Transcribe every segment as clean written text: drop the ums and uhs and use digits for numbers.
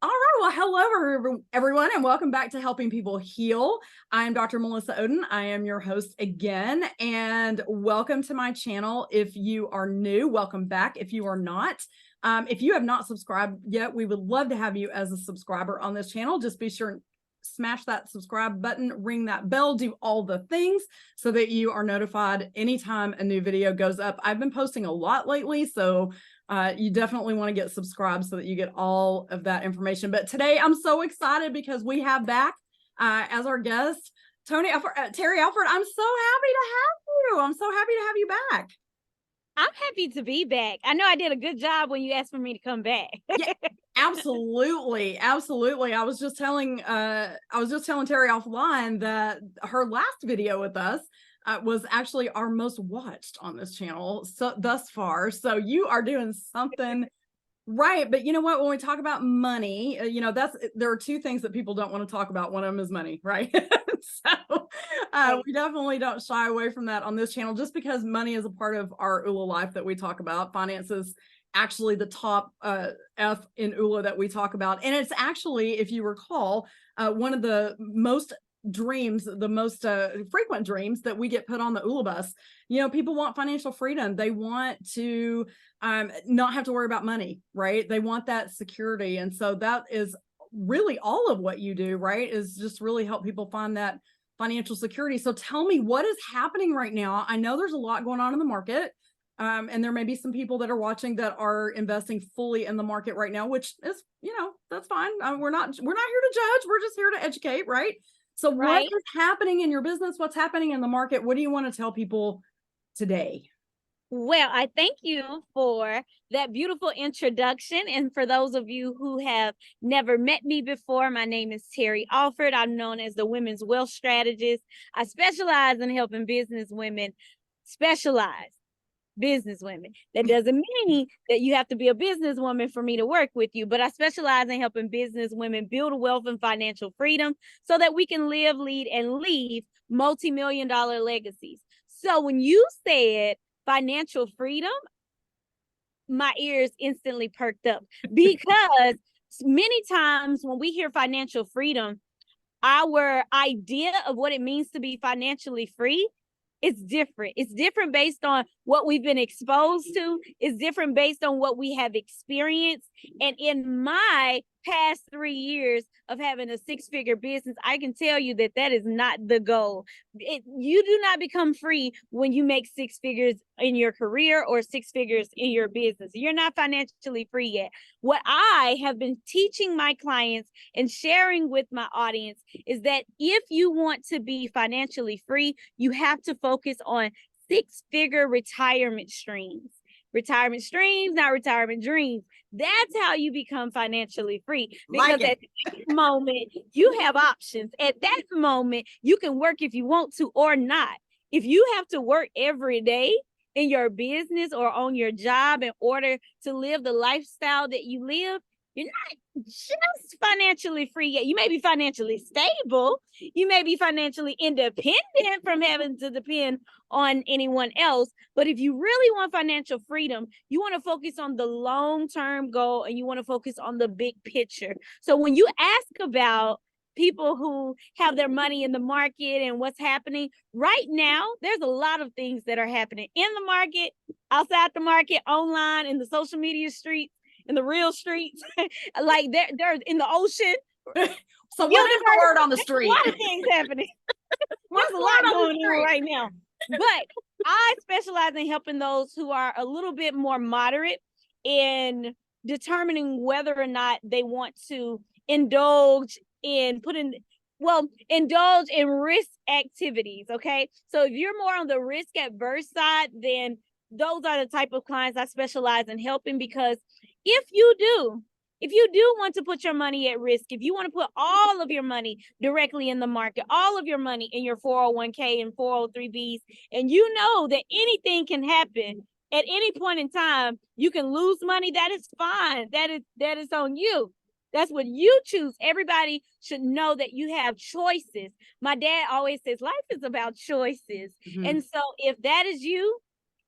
All right. Well, hello, everyone, and welcome back to Helping People Heal. I'm Dr. Melissa Oden. I am your host again, and welcome to my channel. If you are new, welcome back. If you are not, if you have not subscribed yet, we would love to have you as a subscriber on this channel. Just be sure and smash that subscribe button, ring that bell, do all the things so that you are notified anytime a new video goes up. I've been posting a lot lately, so you definitely want to get subscribed so that you get all of that information. But today I'm so excited because we have back as our guest, Terri Alford. I'm so happy to have you. I'm so happy to have you back. I'm happy to be back. I know I did a good job when you asked for me to come back. Yeah, absolutely. Absolutely. I was just telling Terri offline that her last video with us was actually our most watched on this channel thus far. So you are doing something right. But you know what? When we talk about money, there are two things that people don't want to talk about. One of them is money, right? So we definitely don't shy away from that on this channel, just because money is a part of our ULA life that we talk about. Finances actually the top F in ULA that we talk about. And it's actually, if you recall, one of the most frequent dreams that we get put on the ULA bus. You know, people want financial freedom. They want to not have to worry about money, right? They want that security. And so that is really all of what you do, right? Is just really help people find that financial security. So tell me, what is happening right now? I know there's a lot going on in the market. And there may be some people that are watching that are investing fully in the market right now, which is, that's fine. We're not here to judge. We're just here to educate, right? So what is happening in your business? What's happening in the market? What do you want to tell people today? Well, I thank you for that beautiful introduction. And for those of you who have never met me before, my name is Terri Alford. I'm known as the Women's Wealth Strategist. I specialize in helping business women businesswomen. That doesn't mean that you have to be a businesswoman for me to work with you, but I specialize in helping businesswomen build wealth and financial freedom so that we can live, lead, and leave multi-million-dollar legacies. So when you said financial freedom, my ears instantly perked up, because many times when we hear financial freedom, our idea of what it means to be financially free, it's different. It's different based on what we've been exposed to. It's different based on what we have experienced. And in my past 3 years of having a six-figure business, I can tell you that that is not the goal. You do not become free when you make six figures in your career or six figures in your business. You're not financially free yet. What I have been teaching my clients and sharing with my audience is that if you want to be financially free, you have to focus on six-figure retirement streams. Retirement streams, not retirement dreams. That's how you become financially free. Because at that moment, you have options. At that moment, you can work if you want to or not. If you have to work every day in your business or on your job in order to live the lifestyle that you live, you're not just financially free yet. You may be financially stable. You may be financially independent from having to depend on anyone else. But if you really want financial freedom, you want to focus on the long-term goal and you want to focus on the big picture. So when you ask about people who have their money in the market and what's happening right now, there's a lot of things that are happening in the market, outside the market, online, in the social media streets, in the real streets, like they're in the ocean. So what is the word on the street? A lot of things happening. There's a lot going on right now. But I specialize in helping those who are a little bit more moderate in determining whether or not they want to indulge in risk activities. Okay. So if you're more on the risk adverse side, then those are the type of clients I specialize in helping, because if you do want to put your money at risk, if you want to put all of your money directly in the market, all of your money in your 401k and 403bs, and you know that anything can happen at any point in time, you can lose money, that is fine. That is on you. That's what you choose. Everybody should know that you have choices. My dad always says life is about choices. Mm-hmm. And so if that is you,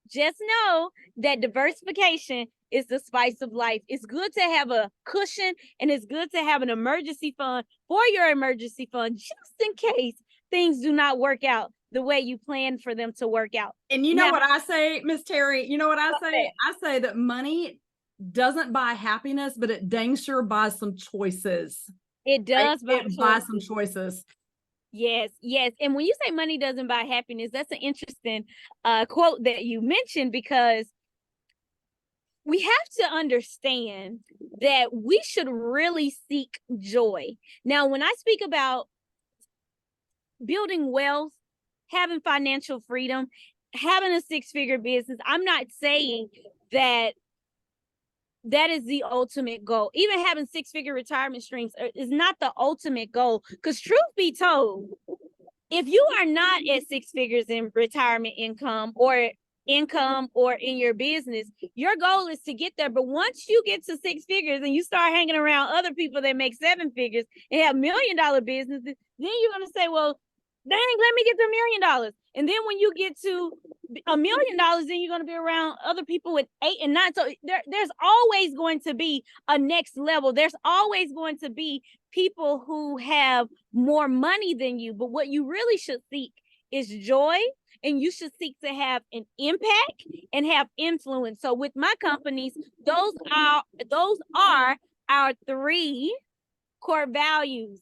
just know that diversification is the spice of life. It's good to have a cushion, and it's good to have an emergency fund for your emergency fund, just in case things do not work out the way you planned for them to work out. And you know Now, what I say, Miss Terri? You know what I say? okay. I say that money doesn't buy happiness, but it dang sure buys some choices. It does buy It buys some choices. choices. Yes, yes. And when you say money doesn't buy happiness, that's an interesting quote that you mentioned, because we have to understand that we should really seek joy. Now, when I speak about building wealth, having financial freedom, having a six-figure business, I'm not saying that that is the ultimate goal. Even having six-figure retirement streams is not the ultimate goal, because truth be told, if you are not at six figures in retirement income or in your business, your goal is to get there. But once you get to six figures and you start hanging around other people that make seven figures and have $1 million businesses, then you're going to say, well, dang, let me get to $1 million. And then when you get to $1 million, then you're going to be around other people with 8 and 9. So there's always going to be a next level. There's always going to be people who have more money than you. But what you really should seek is joy, and you should seek to have an impact and have influence. So with my companies, those are our 3 core values: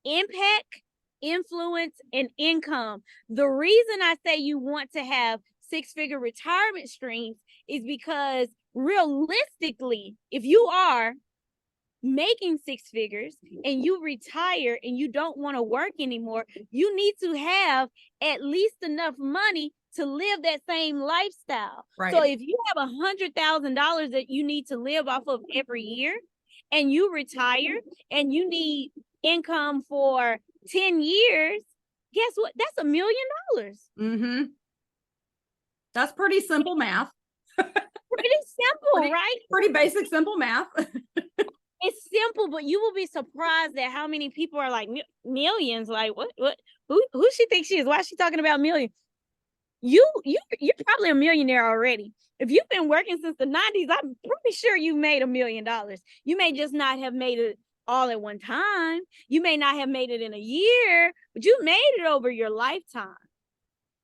impact, influence, and income. The reason I say you want to have six-figure retirement streams is because realistically, if you are making 6 figures and you retire and you don't want to work anymore, you need to have at least enough money to live that same lifestyle. Right. So if you have $100,000 that you need to live off of every year, and you retire and you need income for 10 years, guess what? That's $1 million. Mm-hmm. That's pretty simple math. Pretty simple, right? Pretty basic, simple math. It's simple, but you will be surprised at how many people are like, millions. Like, what? Who she thinks she is? Why is she talking about millions? You're probably a millionaire already. If you've been working since the 90s, I'm pretty sure you made $1 million. You may just not have made it all at one time. You may not have made it in a year, but you made it over your lifetime.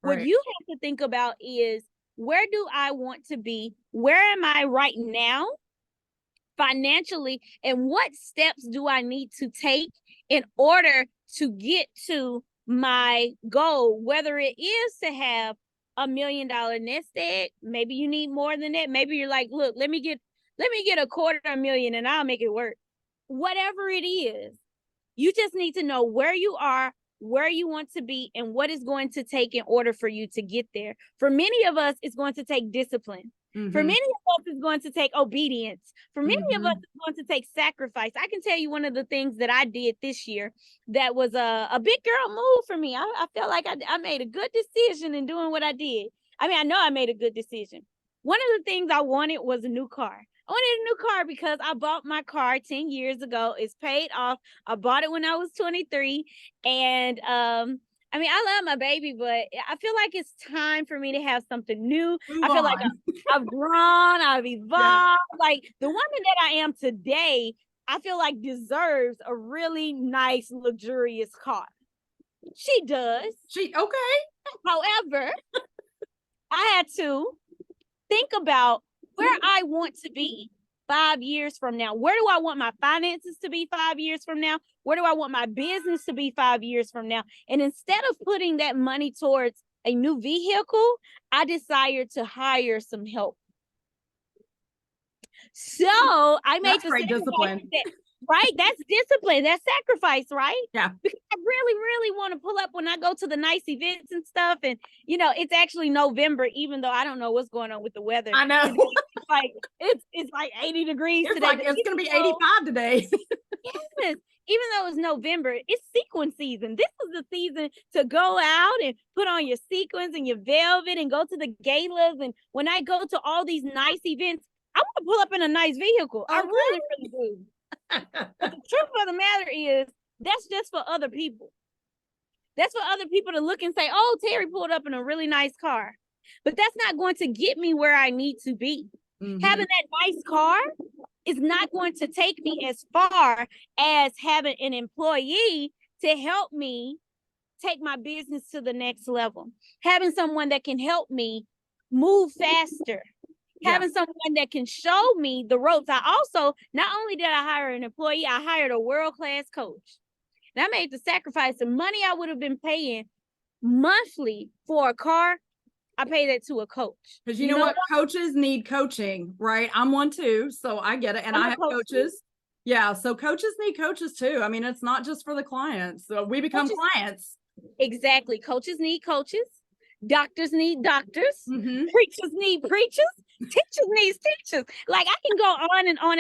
Right. What you have to think about is, where do I want to be? Where am I right now financially? And what steps do I need to take in order to get to my goal? Whether it is to have $1 million nest egg, maybe you need more than that. Maybe you're like, look, let me get $250,000 and I'll make it work. Whatever it is, you just need to know where you are, where you want to be, and what is going to take in order for you to get there. For many of us, it's going to take discipline. Mm-hmm. For many of us, it's going to take obedience. For many of us, it's going to take sacrifice. I can tell you one of the things that I did this year that was a big girl move for me. I felt like I made a good decision in doing what I did. I mean, I know I made a good decision. One of the things I wanted was a new car. I wanted a new car because I bought my car 10 years ago. It's paid off. I bought it when I was 23. And I mean, I love my baby, but I feel like it's time for me to have something new. I feel like I've grown, I've evolved. Yeah. Like, the woman that I am today, I feel like deserves a really nice, luxurious car. She does. Okay. However, I had to think about where I want to be 5 years from now. Where do I want my finances to be 5 years from now? Where do I want my business to be 5 years from now? And instead of putting that money towards a new vehicle, I decided to hire some help. So I made the great discipline. Right? That's discipline. That's sacrifice, right? Yeah. Because I really, really want to pull up when I go to the nice events and stuff. And, you know, it's actually November, even though I don't know what's going on with the weather. I know. It's like 80 degrees today. It's going to be 85 today. Yes. Even though it's November, it's sequin season. This is the season to go out and put on your sequins and your velvet and go to the galas. And when I go to all these nice events, I want to pull up in a nice vehicle. Okay. I really, really do. But the truth of the matter is, that's just for other people. That's for other people to look and say, oh, Terri pulled up in a really nice car. But that's not going to get me where I need to be. Having that nice car is not going to take me as far as having an employee to help me take my business to the next level. Having someone that can help me move faster. Having someone that can show me the ropes. I also, not only did I hire an employee, I hired a world-class coach. And I made the sacrifice. The money I would have been paying monthly for a car, I pay that to a coach. Because you know what? Coaches need coaching, right? I'm one too, so I get it. And I have coaches. Yeah, so coaches need coaches too. I mean, it's not just for the clients. So we become clients. Exactly. Coaches need coaches. Doctors need doctors. Preachers need preachers. Teachers need teachers. Like, I can go on and on.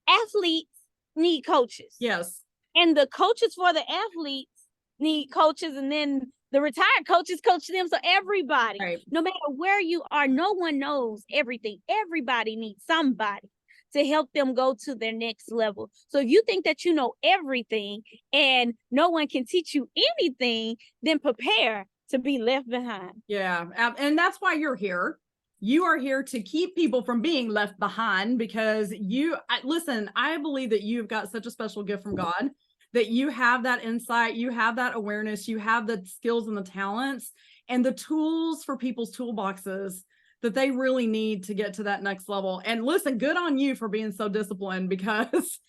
Athletes need coaches. Yes. And the coaches for the athletes need coaches, and then the retired coaches coach them. So everybody, no matter where you are, no one knows everything. Everybody needs somebody to help them go to their next level. So if you think that you know everything and no one can teach you anything, then prepare to be left behind. Yeah. And that's why you're here. You are here to keep people from being left behind, because listen, I believe that you've got such a special gift from God, that you have that insight, you have that awareness, you have the skills and the talents and the tools for people's toolboxes that they really need to get to that next level. And listen, good on you for being so disciplined, because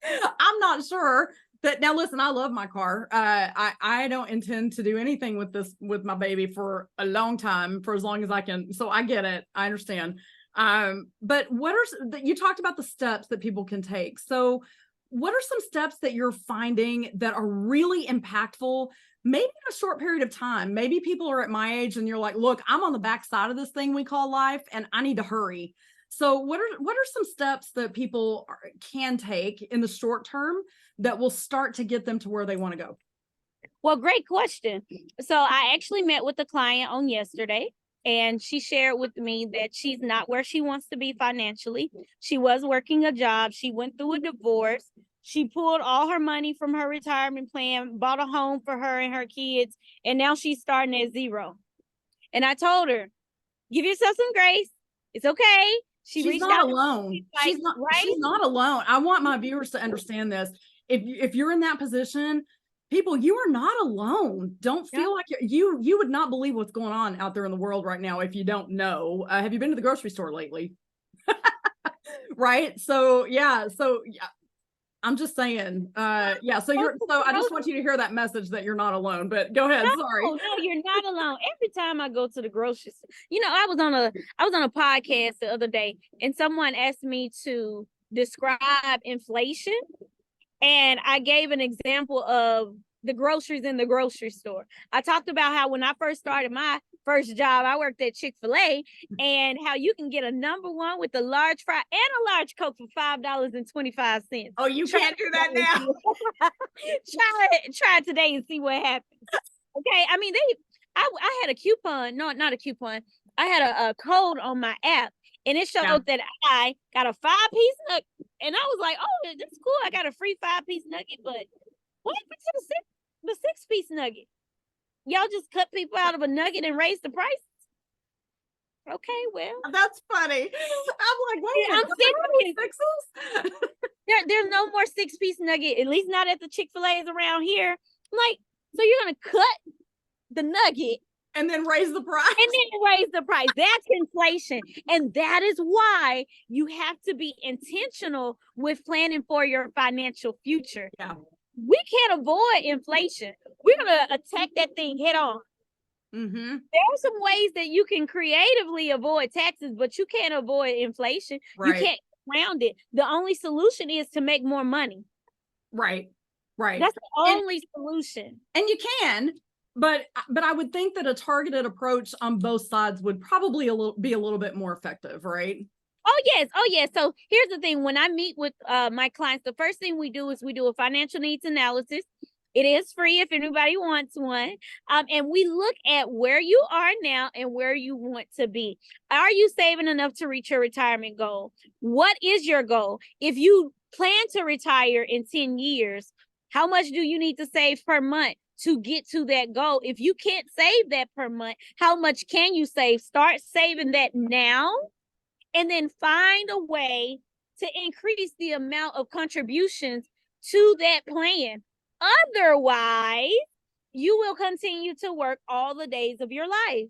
I'm not sure that, now listen, I love my car. I don't intend to do anything with my baby for a long time, for as long as I can. So I get it. I understand. But you talked about the steps that people can take. So what are some steps that you're finding that are really impactful, maybe in a short period of time? Maybe people are at my age and you're like, look, I'm on the backside of this thing we call life and I need to hurry. So what are some steps that people can take in the short term that will start to get them to where they want to go? Well, great question. So I actually met with a client on yesterday, and she shared with me that she's not where she wants to be financially. She was working a job. She went through a divorce. She pulled all her money from her retirement plan, bought a home for her and her kids, and now she's starting at zero. And I told her, give yourself some grace. It's okay. She's not alone. She's not alone. I want my viewers to understand this. If you're in that position, people, you are not alone. Don't feel like you would not believe what's going on out there in the world right now if you don't know. Have you been to the grocery store lately? Right. So yeah. I'm just saying, so I just want you to hear that message that you're not alone, but go ahead. Sorry. No, you're not alone. Every time I go to the grocery store, I was on a podcast the other day, and someone asked me to describe inflation. And I gave an example of the groceries in the grocery store. I talked about how when I first started my first job, I worked at Chick-fil-A, and how you can get a number one with a large fry and a large Coke for $5.25. Oh, you can't do that now. Try it today and see what happens. Okay. I mean, I had a coupon, not a coupon. I had a code on my app, and it showed that I got a 5-piece nugget. And I was like, oh, that's cool. I got a free 5-piece nugget, but what happened to the 6-piece nugget? Y'all just cut people out of a nugget and raise the price? Okay, well. That's funny. I'm like, wait, I'm serious. There's no more 6-piece nugget, at least not at the Chick-fil-A's around here. I'm like, so you're going to cut the nugget and then raise the price. That's inflation. And that is why you have to be intentional with planning for your financial future. Yeah. We can't avoid inflation. We're going to attack that thing head on. Mm-hmm. There are some ways that you can creatively avoid taxes, but you can't avoid inflation. Right. You can't round it. The only solution is to make more money. Right. That's the only solution. And you can. But I would think that a targeted approach on both sides would probably be a little bit more effective, right? Oh, yes. So here's the thing. When I meet with my clients, the first thing we do is we do a financial needs analysis. It is free if anybody wants one. And we look at where you are now and where you want to be. Are you saving enough to reach your retirement goal? What is your goal? If you plan to retire in 10 years, how much do you need to save per month to get to that goal? If you can't save that per month, how much can you save? Start saving that now and then find a way to increase the amount of contributions to that plan. Otherwise, you will continue to work all the days of your life,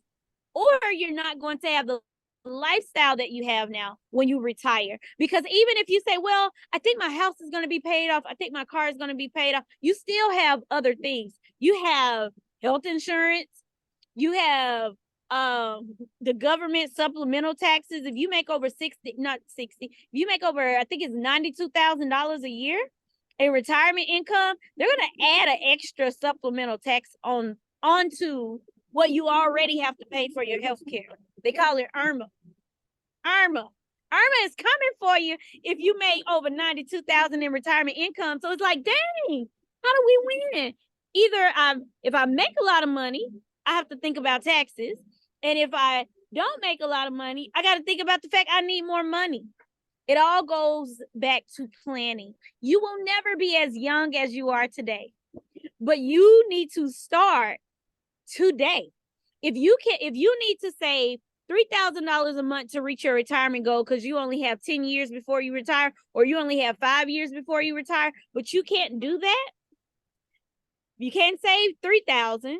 or you're not going to have the lifestyle that you have now when you retire. Because even if you say, well, I think my house is going to be paid off, I think my car is going to be paid off, you still have other things. You have health insurance, you have the government supplemental taxes. If you make over 60, not 60, if you make over, I think it's $92,000 a year in retirement income, they're going to add an extra supplemental tax onto what you already have to pay for your health care. They call it IRMA. IRMA is coming for you if you make over 92,000 in retirement income. So it's like, dang, how do we win? Either if I make a lot of money, I have to think about taxes. And if I don't make a lot of money, I got to think about the fact I need more money. It all goes back to planning. You will never be as young as you are today, but you need to start today. If you need to save $3,000 a month to reach your retirement goal because you only have 10 years before you retire, or you only have 5 years before you retire, but you can't do that. You can't save 3,000.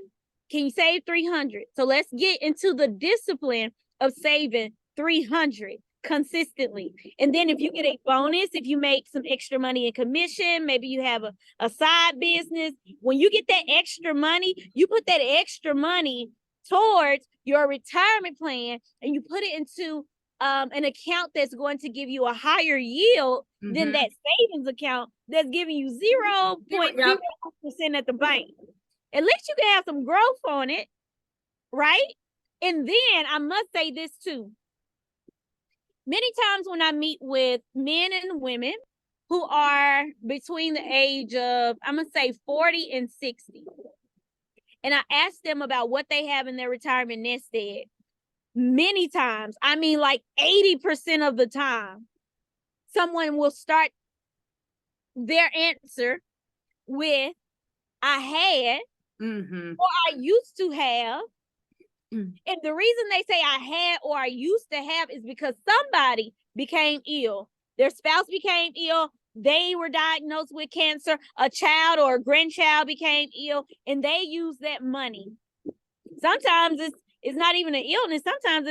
Can you save 300? So let's get into the discipline of saving 300 consistently. And then if you get a bonus, if you make some extra money in commission, maybe you have a side business, when you get that extra money, you put that extra money towards your retirement plan, and you put it into an account that's going to give you a higher yield than that savings account that's giving you 0.0% at the bank. At least you can have some growth on it, right? And then I must say this too. Many times when I meet with men and women who are between the age of, I'm going to say 40 and 60, and I ask them about what they have in their retirement nest egg, many times, I mean like 80% of the time, someone will start their answer with, I had, or I used to have. And the reason they say I had or I used to have is because somebody became ill. Their spouse became ill. They were diagnosed with cancer. A child or a grandchild became ill, and they use that money. Sometimes it's not even an illness. Sometimes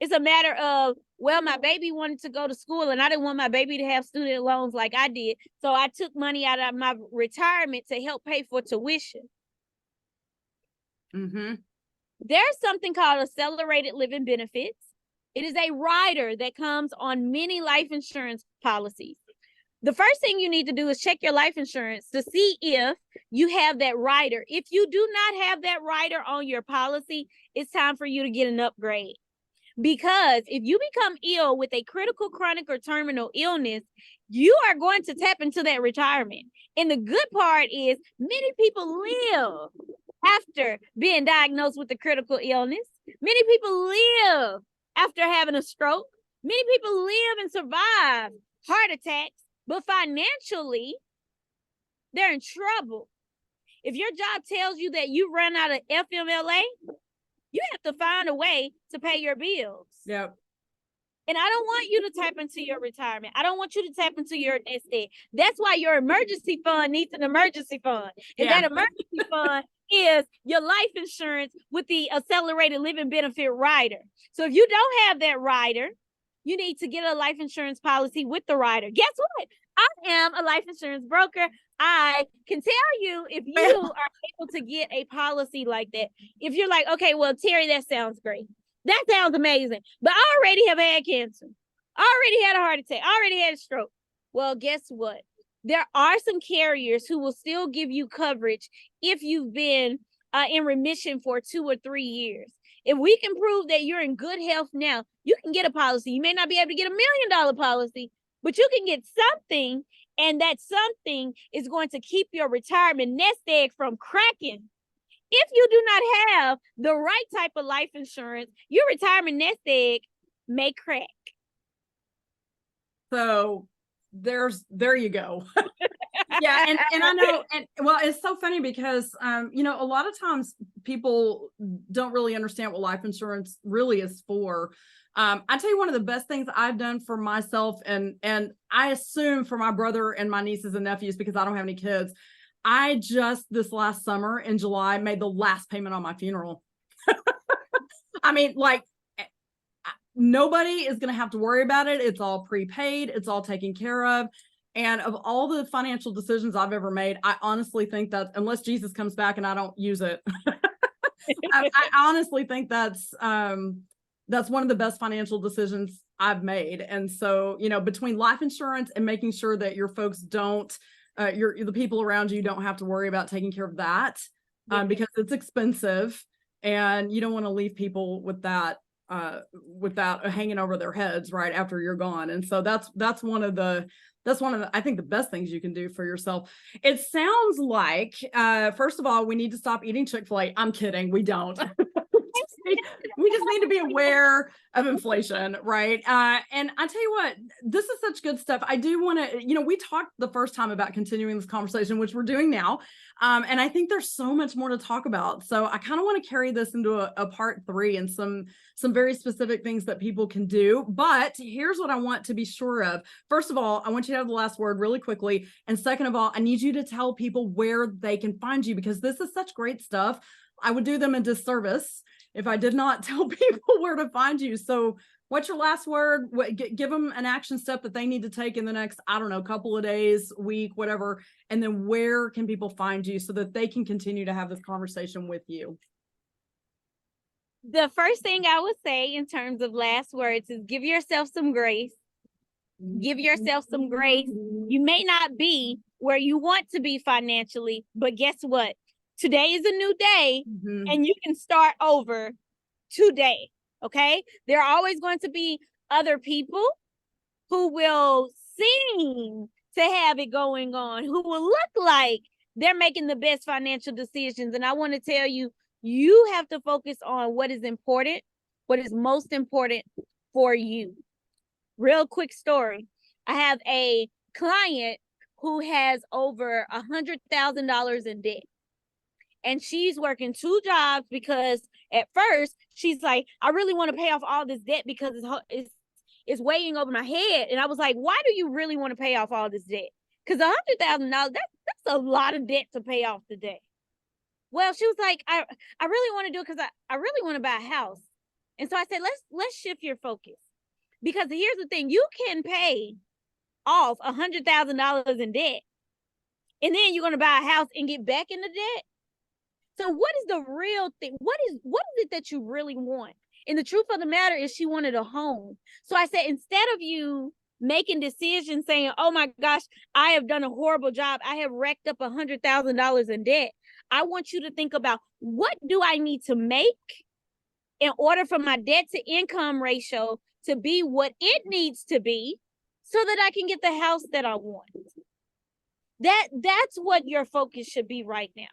it's a matter of, well, my baby wanted to go to school and I didn't want my baby to have student loans like I did. So I took money out of my retirement to help pay for tuition. There's something called accelerated living benefits. It is a rider that comes on many life insurance policies. The first thing you need to do is check your life insurance to see if you have that rider. If you do not have that rider on your policy, it's time for you to get an upgrade. Because if you become ill with a critical, chronic, or terminal illness, you are going to tap into that retirement. And the good part is many people live after being diagnosed with a critical illness. Many people live after having a stroke. Many people live and survive heart attacks, but financially, they're in trouble. If your job tells you that you run out of FMLA, you have to find a way to pay your bills. Yep. And I don't want you to tap into your retirement. I don't want you to tap into your nest egg. That's why your emergency fund needs an emergency fund. And that emergency fund is your life insurance with the accelerated living benefit rider. So if you don't have that rider, you need to get a life insurance policy with the rider. Guess what? I am a life insurance broker. I can tell you if you are able to get a policy like that. If you're like, okay, well, Terri, that sounds great. That sounds amazing. But I already have had cancer. I already had a heart attack. I already had a stroke. Well, guess what? There are some carriers who will still give you coverage if you've been in remission for 2 or 3 years. If we can prove that you're in good health now, you can get a policy. You may not be able to get $1 million policy, but you can get something, and that something is going to keep your retirement nest egg from cracking. If you do not have the right type of life insurance, your retirement nest egg may crack. So there you go. Yeah. And I know, and well, it's so funny because, you know, a lot of times people don't really understand what life insurance really is for. I tell you, one of the best things I've done for myself, and I assume for my brother and my nieces and nephews, because I don't have any kids, I just this last summer in July made the last payment on my funeral. I mean, like, nobody is going to have to worry about it. It's all prepaid. It's all taken care of. And of all the financial decisions I've ever made, I honestly think that, unless Jesus comes back and I don't use it, I honestly think that's one of the best financial decisions I've made. And so, between life insurance and making sure that your folks don't, the people around you don't have to worry about taking care of that, because it's expensive, and you don't want to leave people with that hanging over their heads right after you're gone. And so that's one of the I think the best things you can do for yourself. It sounds like, first of all, we need to stop eating Chick-fil-A. I'm kidding, we don't. We just need to be aware of inflation, right? And I tell you what, this is such good stuff. I do want to, we talked the first time about continuing this conversation, which we're doing now. And I think there's so much more to talk about. So I kind of want to carry this into a part 3, and some very specific things that people can do. But here's what I want to be sure of. First of all, I want you to have the last word really quickly. And second of all, I need you to tell people where they can find you, because this is such great stuff. I would do them a disservice if I did not tell people where to find you. So what's your last word? Give them an action step that they need to take in the next, I don't know, couple of days, week, whatever. And then where can people find you so that they can continue to have this conversation with you? The first thing I would say in terms of last words is give yourself some grace. Give yourself some grace. You may not be where you want to be financially, but guess what? Today is a new day, and you can start over today. Okay. There are always going to be other people who will seem to have it going on, who will look like they're making the best financial decisions. And I want to tell you, you have to focus on what is important, what is most important for you. Real quick story. I have a client who has over $100,000 in debt. And she's working 2 jobs because at first she's like, I really want to pay off all this debt because it's weighing over my head. And I was like, why do you really want to pay off all this debt? Because $100,000, that's a lot of debt to pay off today. Well, she was like, I really want to do it because I really want to buy a house. And so I said, let's shift your focus. Because here's the thing, you can pay off $100,000 in debt, and then you're going to buy a house and get back into debt. So what is the real thing? What is it that you really want? And the truth of the matter is she wanted a home. So I said, instead of you making decisions saying, oh my gosh, I have done a horrible job, I have racked up $100,000 in debt, I want you to think about, what do I need to make in order for my debt to income ratio to be what it needs to be so that I can get the house that I want? That's what your focus should be right now.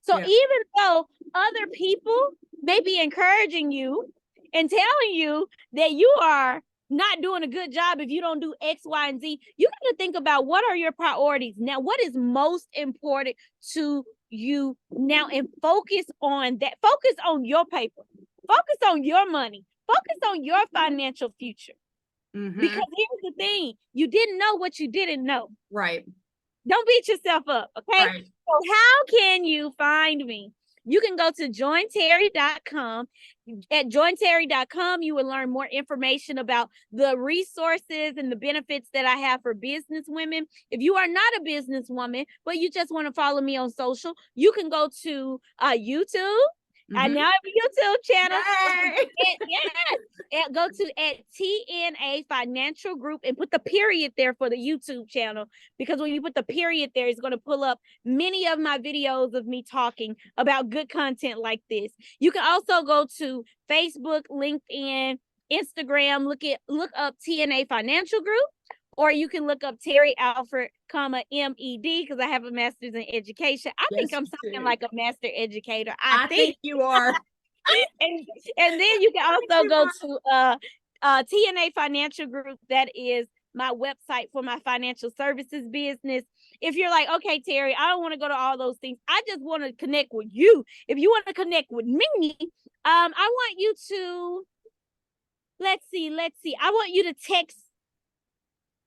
So even though other people may be encouraging you and telling you that you are not doing a good job if you don't do X, Y, and Z, you got to think about, what are your priorities now? What is most important to you now? And focus on that. Focus on your paper. Focus on your money. Focus on your financial future. Because here's the thing, you didn't know what you didn't know. Right. Don't beat yourself up, okay? Right. So how can you find me? You can go to jointerri.com. At jointerri.com, you will learn more information about the resources and the benefits that I have for business women. If you are not a businesswoman, but you just want to follow me on social, you can go to YouTube. I now have a YouTube channel. Go to at TNA Financial Group and put the period there for the YouTube channel, because when you put the period there, it's going to pull up many of my videos of me talking about good content like this. You can also go to Facebook, LinkedIn, Instagram, look up TNA Financial Group, or you can look up Terri Alford, M.Ed, because I have a master's in education. I think I'm something like a master educator. I think you are. and then you can also go to TNA Financial Group. That is my website for my financial services business. If you're like, okay, Terri, I don't want to go to all those things, I just want to connect with you. If you want to connect with me, I want you to Let's see. I want you to text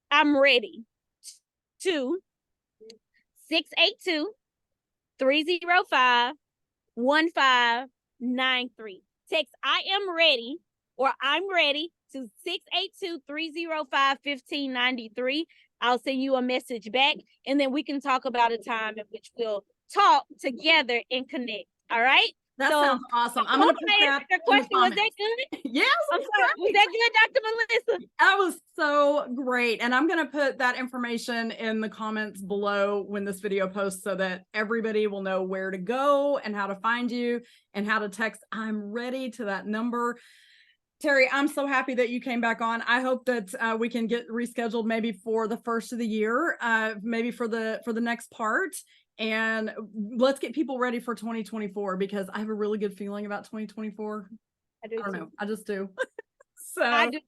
I'm ready to 682-305-1593. Text I am ready or I'm ready to 682-305-1593. I'll send you a message back, and then we can talk about a time in which we'll talk together and connect. All right? That So, sounds awesome. I'm I going hope to put I that answered your in the question. Was that comments. good? Yes, I'm sorry. Was that good, Dr. Melissa? that was so great. And I'm going to put that information in the comments below when this video posts so that everybody will know where to go and how to find you and how to text I'm ready to that number. Terri, I'm so happy that you came back on. I hope that we can get rescheduled maybe for the first of the year, maybe for the next part. And let's get people ready for 2024 because I have a really good feeling about 2024. I do I don't too. know. I just do. I So do.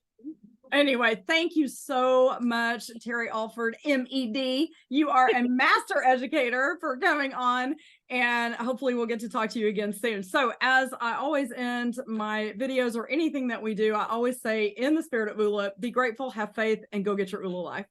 anyway, thank you so much, Terri Alford, M.Ed. You are a master educator for coming on, and hopefully we'll get to talk to you again soon. So as I always end my videos or anything that we do, I always say, in the spirit of ULA, be grateful, have faith, and go get your ULA life.